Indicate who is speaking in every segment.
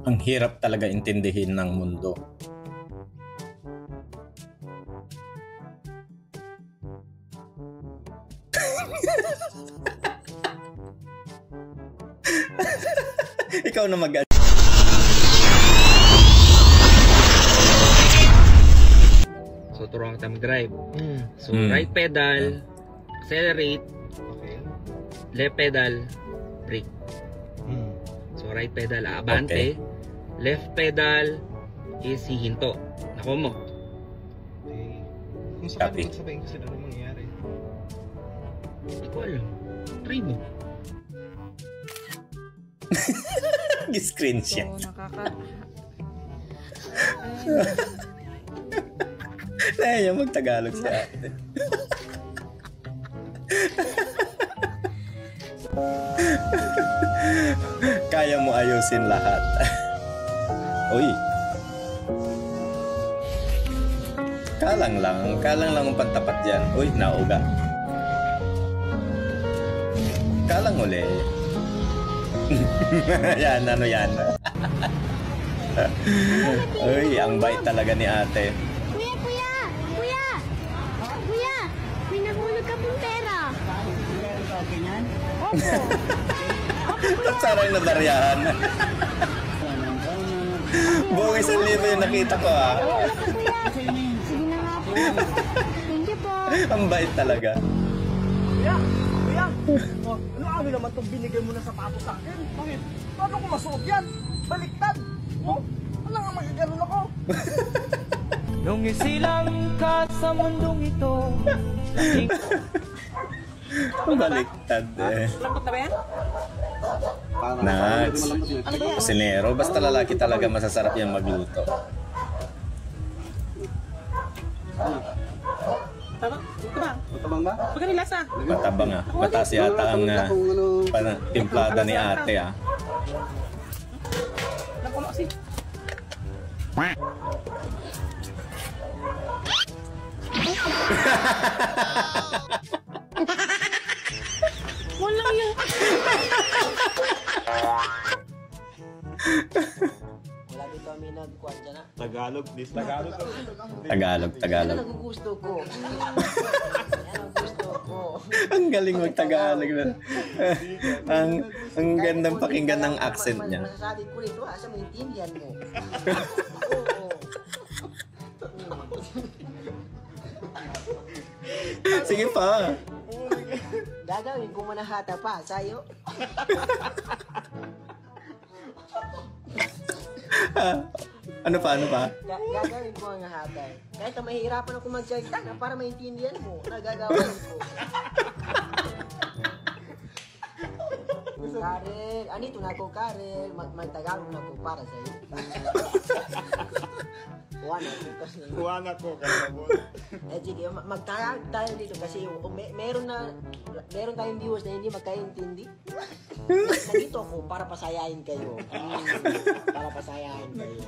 Speaker 1: Ang hirap talaga intindihin ng mundo. Ikaw na mag-
Speaker 2: So, turuan kita mag-drive. So, right pedal, accelerate, left pedal, brake. So, right pedal, abante.
Speaker 1: Okay.
Speaker 2: Left pedal is hihinto. Nako mo.
Speaker 3: Kung
Speaker 1: Copy.
Speaker 3: sakali magsabayin kasi ano mangyayari.
Speaker 2: Hindi ko alam. Try mo.
Speaker 1: Screen siya.
Speaker 4: So,
Speaker 1: Naya mag-Tagalog sa atin. Kaya mo ayusin lahat. Uy. Kalang lang ang pantapat dyan. Uy, nauga. Kalang uli. Yan, ano yan? Uy, ang bait talaga ni ate.
Speaker 5: May nahulog ka pong pera.
Speaker 1: Saray na baryahan. Buong 1,000 yung nakita ko ah.
Speaker 5: Sige na nga po. Thank you po.
Speaker 1: Ang bait talaga.
Speaker 6: Kuya! Oh, ano naman itong binigay mo na sapatos sa akin? Bakit? Paano ko masuot yan? Baliktad! Oh, wala nga magaganon ako.
Speaker 7: Nung isilang ka sa mundong ito.
Speaker 1: Baliktad eh.
Speaker 6: Lambot na ba yan?
Speaker 1: Nuts. Kusinero. Basta lalaki talaga masasarap yan magluto.
Speaker 6: Tama? Matabang?
Speaker 3: Matabang ba?
Speaker 6: Pagkano lasa?
Speaker 1: Matabang ah. Mataas yata ang timplada ni ate ah.
Speaker 6: Nakuha kasi. Walang yan.
Speaker 8: Wala dito kami nagkuhan dyan ha.
Speaker 3: Tagalog.
Speaker 1: Tagalog.
Speaker 8: Yan ang gusto ko. Yan ang gusto ko.
Speaker 1: Ang galing mag-Tagalog na. ang gandang pakinggan ng accent niya.
Speaker 8: Masasabi ko rito ha, sa maintindihan mo. Oo.
Speaker 1: Sige pa.
Speaker 8: Gagawin ko muna hata pa, sayo.
Speaker 1: Ano pa?
Speaker 8: Gagawin ko ang hata. Kahit na mahihirapan ako magsalita na para maintindihan mo, nagagawin ko. Karel, anito na ako Karel, magtagalog na ako para sa'yo.
Speaker 3: Kuha na ko kasabot.
Speaker 8: Sige, magtagalog tayo dito kasi meron tayong viewers na hindi magkaintindi. Nandito ako para pasayahin kayo. Para pasayahin kayo.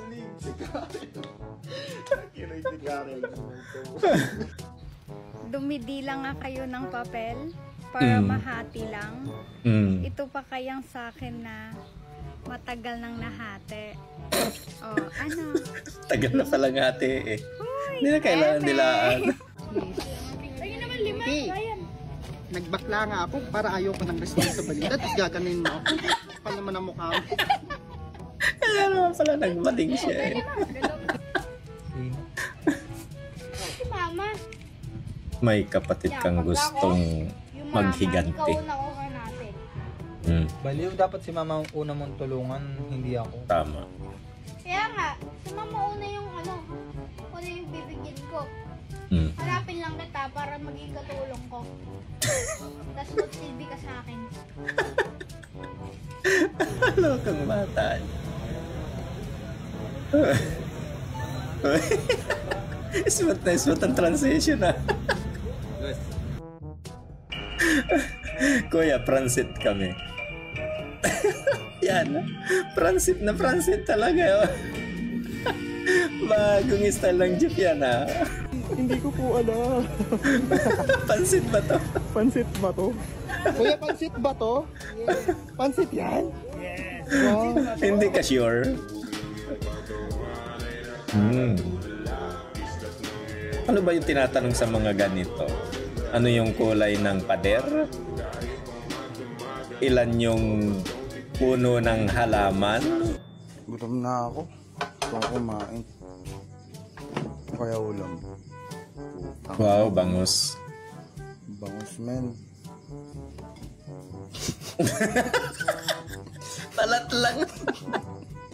Speaker 4: Dumidila nga kayo ng papel para mahati lang. Ito pa kayang sa akin na matagal nang nahati. Oh, ano?
Speaker 1: Tagal na pala nga ate eh. Hindi na kailangan nilaan.
Speaker 4: Ayun naman, 5. Ayan.
Speaker 6: Nagbakla nga ako para ayoko ng responsibilidad. Tapos gaganin mo ako. Kapal naman ang mukha mo.
Speaker 1: Kaya naman pala nagmating siya eh.
Speaker 5: Si Mama.
Speaker 1: May kapatid kang gustong maghiganti.
Speaker 5: Ikaw nakuha natin.
Speaker 7: Baliw, dapat si mama ang una mong tulungan, hindi ako.
Speaker 1: Tama.
Speaker 5: Kaya nga, si Mama una yung bibigyan ko. Hanapin lang kita para maging katulong ko. Tapos magsilbi ka sa akin.
Speaker 1: Ano kang bata? Smooth ang transition ah. Kuya, transit kami. Yan. Transit talaga. Bagong style ng jeep yan ah.
Speaker 6: Hindi ko po alam.
Speaker 1: Pansit ba to?
Speaker 6: Pansit ba to? Kuya, pansit ba to? Pansit yan? Yes. Wow.
Speaker 1: Hindi ka sure? Ano ba yung tinatanong sa mga ganito? Ano yung kulay ng pader? Ilan yung puno ng halaman?
Speaker 3: Gutom na ako. Gusto ko kumain. Kaya ulam.
Speaker 1: Wow, bangus.
Speaker 3: Bangus, men.
Speaker 1: Balat lang.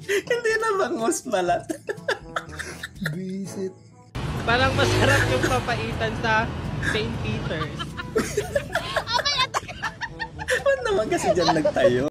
Speaker 1: Hindi na bangus, balat.
Speaker 3: Visit.
Speaker 6: Parang masarap yung papaitan sa St. Peter's.
Speaker 1: Ba't naman kasi dyan nagtayo?